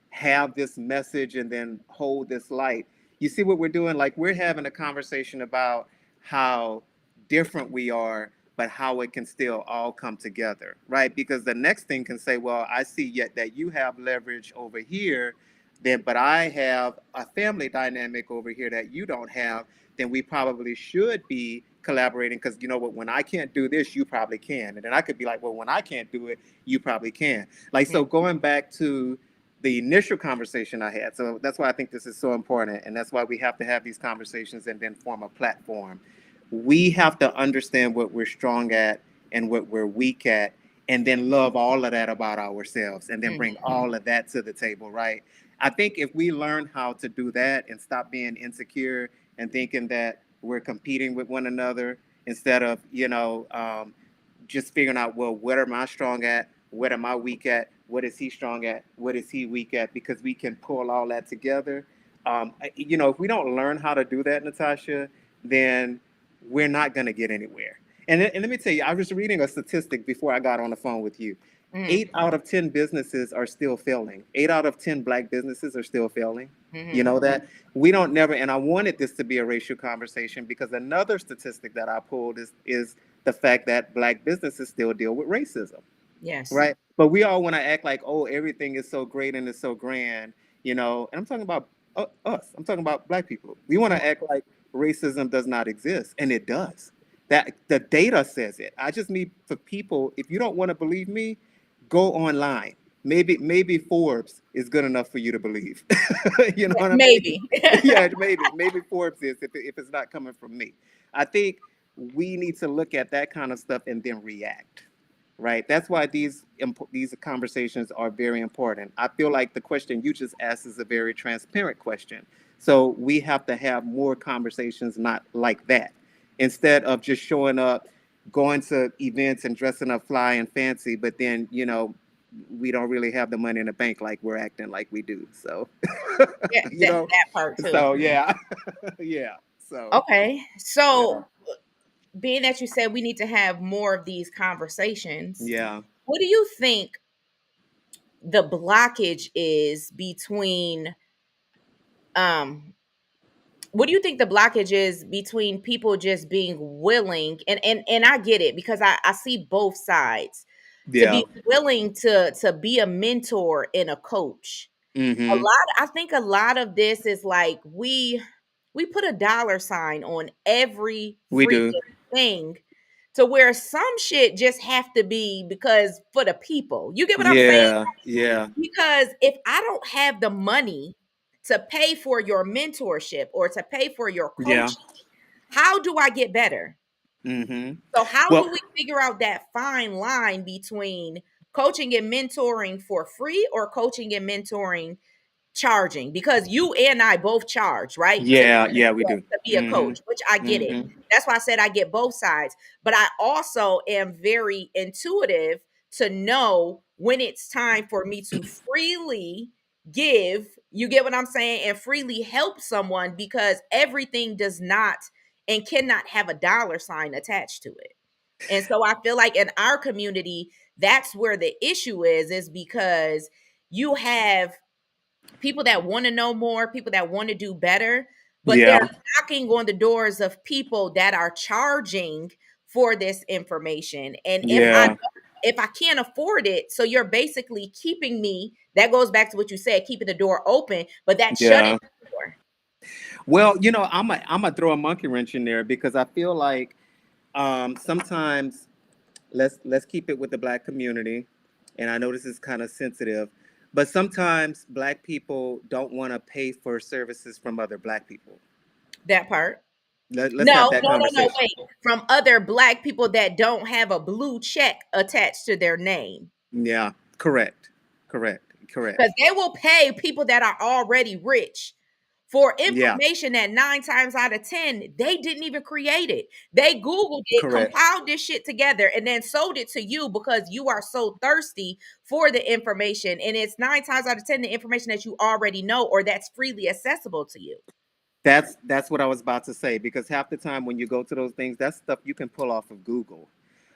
have this message and then hold this light, you see what we're doing? Like we're having a conversation about how different we are, but how it can still all come together, right? Because the next thing can say, well, I see yet that you have leverage over here, then but I have a family dynamic over here that you don't have, then we probably should be collaborating because you know what, when I can't do this, you probably can. And then I could be like, well, when I can't do it, you probably can. Like, Mm, so going back to the initial conversation I had. So that's why I think this is so important. And that's why we have to have these conversations and then form a platform. We have to understand what we're strong at and what we're weak at, and then love all of that about ourselves and then bring mhm. all of that to the table, right? I think if we learn how to do that and stop being insecure and thinking that we're competing with one another instead of, just figuring out, well, what am I strong at? What am I weak at? What is he strong at? What is he weak at? Because we can pull all that together. If we don't learn how to do that, NaTasha, then we're not going to get anywhere. And let me tell you, I was reading a statistic before I got on the phone with you. Mhm. 8 out of 10 businesses are still failing. 8 out of 10 Black businesses are still failing. You Mhm. know that we don't never, and I wanted this to be a racial conversation because another statistic that I pulled is the fact that Black businesses still deal with racism, Yes. right? But we all want to act like, oh, everything is so great and it's so grand, And I'm talking about us. I'm talking about Black people. We want to act like racism does not exist, and it does. That the data says it. I just need for people. If you don't want to believe me, go online. maybe Forbes is good enough for you to believe. You know what I mean? Maybe. Yeah, maybe Forbes is if it's not coming from me. I think we need to look at that kind of stuff and then react. Right. That's why these conversations are very important. I feel like the question you just asked is a very transparent question. So we have to have more conversations not like that. Instead of just showing up, going to events and dressing up fly and fancy, but then, we don't really have the money in the bank like we're acting like we do. So, Yeah, you that know, that part too. so yeah, yeah. So, Okay. yeah, So being that you said we need to have more of these conversations, yeah, what do you think the blockage is between um what do you think the blockage is between people just being willing, and I get it because I see both sides, to yeah. be willing to be a mentor and a coach. A Mm-hmm. lot I think a lot of this is like we put a dollar sign on every We do. freaking thing, to where some shit just have to be because for the people. You get what I'm saying? Yeah, yeah, Because if I don't have the money to pay for your mentorship or to pay for your yeah. coaching, how do I get better? Mm-hmm. So how Well, do we figure out that fine line between coaching and mentoring for free or coaching and mentoring charging? Because you and I both charge, right? To yeah, yeah, we do. be a coach, which I Mm-hmm. get it. Mm-hmm. That's why I said I get both sides. But I also am very intuitive to know when it's time for me to freely give. You get what I'm saying? And freely help someone, because everything does not and cannot have a dollar sign attached to it. And so I feel like in our community, that's where the issue is because you have people that want to know more, people that want to do better, but they're Yeah, knocking on the doors of people that are charging for this information. And yeah, if I can't afford it, so you're basically keeping me, that goes back to what you said, keeping the door open, but that's shutting yeah. the door. Well, I'm gonna throw a monkey wrench in there because I feel like sometimes let's keep it with the black community, and I know this is kind of sensitive, but sometimes black people don't want to pay for services from other black people. That part. Let's have No, that no, no, no, conversation. wait. From other black people that don't have a blue check attached to their name. Yeah, correct, correct, correct. Because they will pay people that are already rich for Yeah, information that 9 times out of 10, they didn't even create it. They Googled it, correct. compiled this shit together, and then sold it to you because you are so thirsty for the information. And it's 9 times out of 10 the information that you already know or that's freely accessible to you. That's what I was about to say because half the time when you go to those things, that's stuff you can pull off of Google.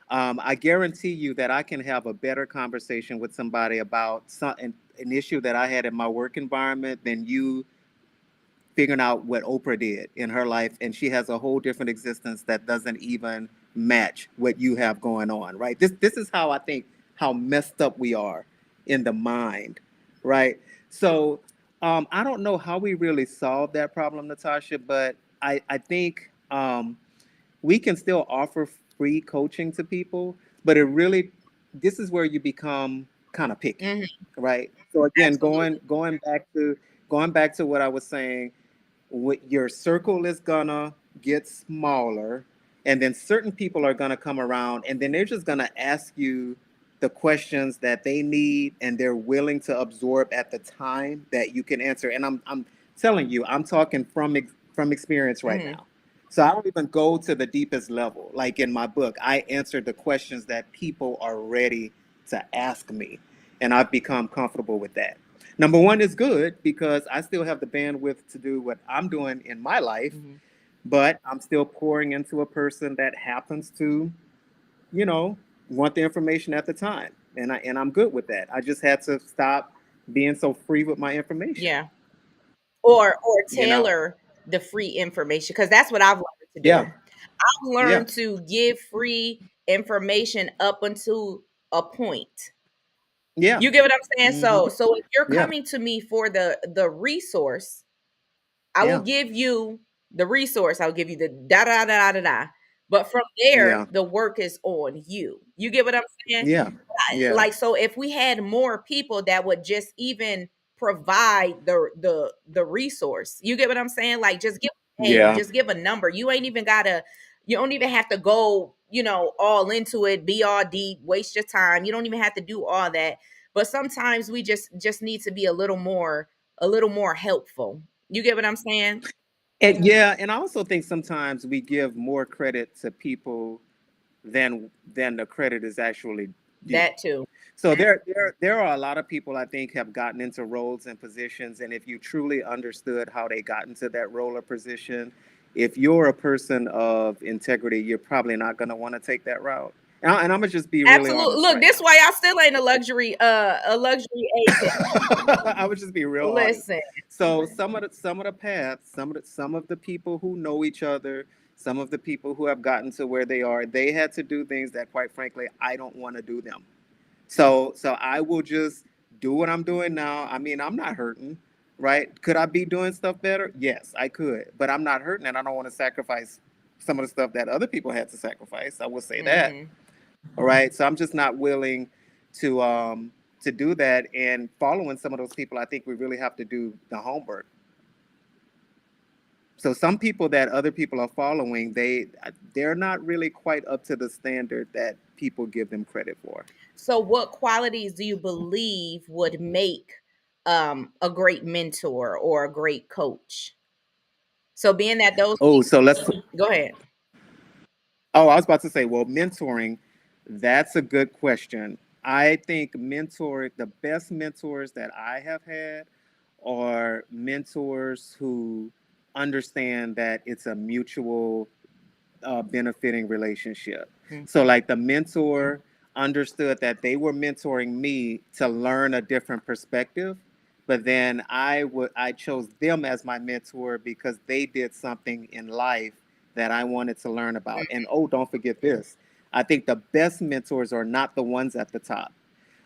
I guarantee you that I can have a better conversation with somebody about an issue that I had in my work environment than you figuring out what Oprah did in her life, and she has a whole different existence that doesn't even match what you have going on, right? This is how I think how messed up we are in the mind, right? So I don't know how we really solve that problem, NaTasha, but I think we can still offer free coaching to people, but it really this is where you become kind of picky, Mhm, right? So again, absolutely. going back to what I was saying, your circle is gonna get smaller, and then certain people are gonna come around, and then they're just gonna ask you the questions that they need, and they're willing to absorb at the time that you can answer. And I'm telling you, I'm talking from experience right Mhm. now. So I don't even go to the deepest level. Like in my book, I answer the questions that people are ready to ask me, and I've become comfortable with that. Number one is good because I still have the bandwidth to do what I'm doing in my life, Mhm. but I'm still pouring into a person that happens to, you know, want the information at the time. And I'm good with that. I just had to stop being so free with my information, Yeah. Or you know? tailor the free information, because that's what I've learned to do. Yeah. I've Yeah. learned to give free information up until a point. Yeah. You get what I'm saying? Hmm. So if you're Yeah. coming to me for the resource, I will Yeah. give you the resource. I'll give you the da da da da da da. But from there, Yeah. the work is on you. You get what I'm saying? Yeah. Yeah. like, so if we had more people that would just even provide the resource, you get what I'm saying? Like, just give a name, Yeah. just give a number. You don't even have to go, all into it, be all deep, waste your time. You don't even have to do all that. But sometimes we just need to be a little more helpful. You get what I'm saying? And yeah, and I also think sometimes we give more credit to people than the credit is actually due. That too. So there are a lot of people I think have gotten into roles and positions, and if you truly understood how they got into that role or position, if you're a person of integrity, you're probably not going to want to take that route. And I'm gonna just be really Absolutely. honest Look, right this now. why I still ain't a luxury agent. I would just be real honest. Listen. So some of the paths, some of the people who know each other, some of the people who have gotten to where they are, they had to do things that, quite frankly, I don't want to do them. So I will just do what I'm doing now. I mean, I'm not hurting, right? Could I be doing stuff better? Yes, I could, but I'm not hurting, and I don't want to sacrifice some of the stuff that other people had to sacrifice. I will say that. Hmm. All right. So I'm just not willing to do that. And following some of those people, I think we really have to do the homework. So some people that other people are following, they're not really quite up to the standard that people give them credit for. So, what qualities do you believe would make a great mentor or a great coach? So, being that those Oh, people, so let's go ahead. Oh, I was about to say, well, mentoring, that's a good question. I think the best mentors that I have had are mentors who understand that it's a mutual benefiting relationship. Mm. So, like, the mentor understood that they were mentoring me to learn a different perspective, but then I chose them as my mentor because they did something in life that I wanted to learn about. And oh, don't forget this. I think the best mentors are not the ones at the top.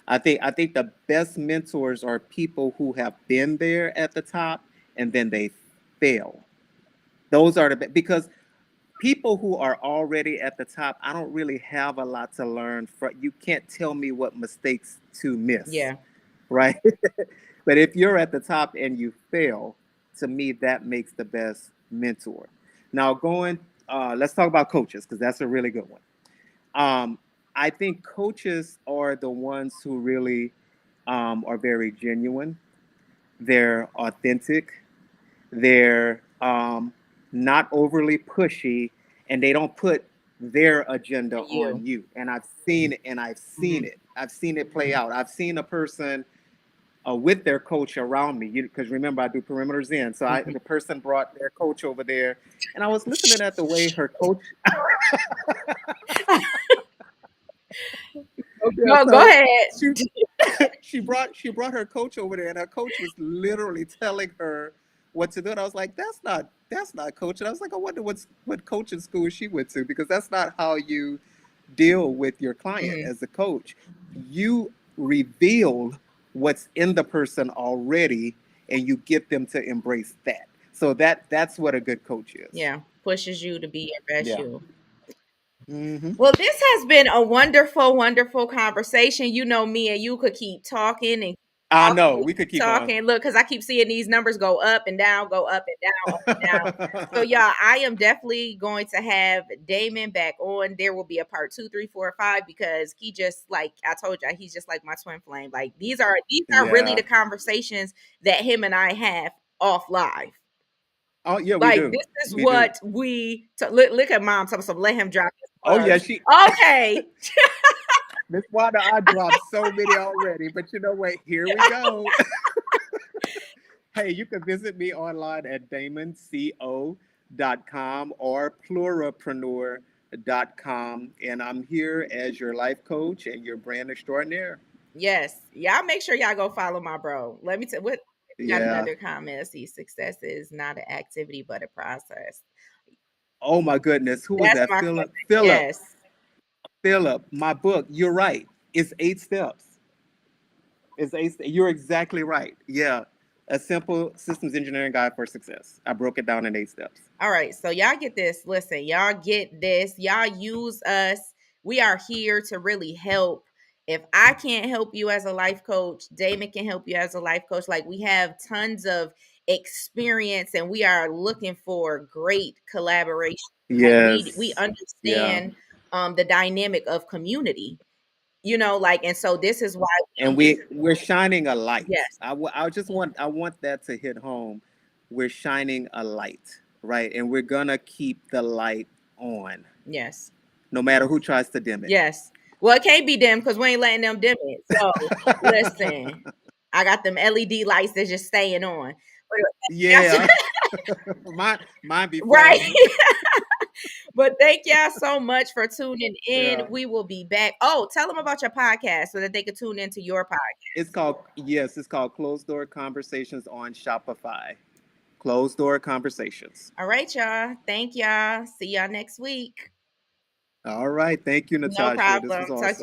I think the best mentors are people who have been there at the top and then they fail. Those are because people who are already at the top, I don't really have a lot to learn from. You can't tell me what mistakes to miss, Yeah. right? But if you're at the top and you fail, to me, that makes the best mentor. Now, let's talk about coaches because that's a really good one. Um, I think coaches are the ones who really are very genuine. They're authentic. They're not overly pushy, and they don't put their agenda For you. on you. And I've seen it, and I've seen Mhm. it. I've seen it play out. I've seen a person with their coach around me, because remember I do perimeters in. So Mhm. the person brought their coach over there, and I was listening at the way her coach. Yeah, No, go so ahead. she she brought her coach over there, and her coach was literally telling her what to do. And I was like, that's not coaching. I was like, I wonder what coaching school she went to, because that's not how you deal with your client Mhm. as a coach. You reveal what's in the person already, and you get them to embrace that. So that's what a good coach is. Yeah, pushes you to be your best Yeah. you. Hmm. Well, this has been a wonderful, wonderful conversation. You know, me and you could keep talking and I talking, know we could keep on. talking. Look, because I keep seeing these numbers go up and down, go up and down, up and down. So, y'all, I am definitely going to have Daymond back on. There will be a part 2, 3, 4, 5 because he just like I told you, he's just like my twin flame. Like these are really Yeah. the conversations that him and I have off live. Oh yeah, we Like, do. this is We do. what look at mom talking some let him drop his Oh yeah, bars. she Okay. Miss Wanda, I dropped so many already, but you know what? Here we go. Hey, you can visit me online at daymondco.com or pluralprenuer.com. And I'm here as your life coach and your brand extraordinaire. Yes. Y'all make sure y'all go follow my bro. Let me tell what we got Yeah. another comment. Let's see. Success is not an activity, but a process. Oh my goodness. Who was That's that? my cousin. Philip. Philip. Yes. Philip. My book. You're right. It's 8 steps. You're exactly right. Yeah. A simple systems engineering guide for success. I broke it down in 8 steps. All right. So y'all get this. Listen, y'all get this. Y'all use us. We are here to really help. If I can't help you as a life coach, Daymond can help you as a life coach. Like, we have tons of experience and we are looking for great collaboration. Like, we Yes. Yeah. understand the dynamic of community, like, and so this is why And we're shining a light. yes, I want that to hit home. We're shining a light, right? And we're gonna keep the light on, yes, no matter who tries to dim it. yes. Well, it can't be dim because we ain't letting them dim it. So listen, I got them LED lights that's just staying on. Yeah. Mine be Right. flashing. But thank y'all so much for tuning in. Yeah. We will be back. Oh, tell them about your podcast so that they can tune into your podcast. It's called Closed Door Conversations on Shopify. Closed Door Conversations. All right, y'all. Thank y'all. See y'all next week. All right. Thank you, No Natasha. This problem. was Talk to you awesome.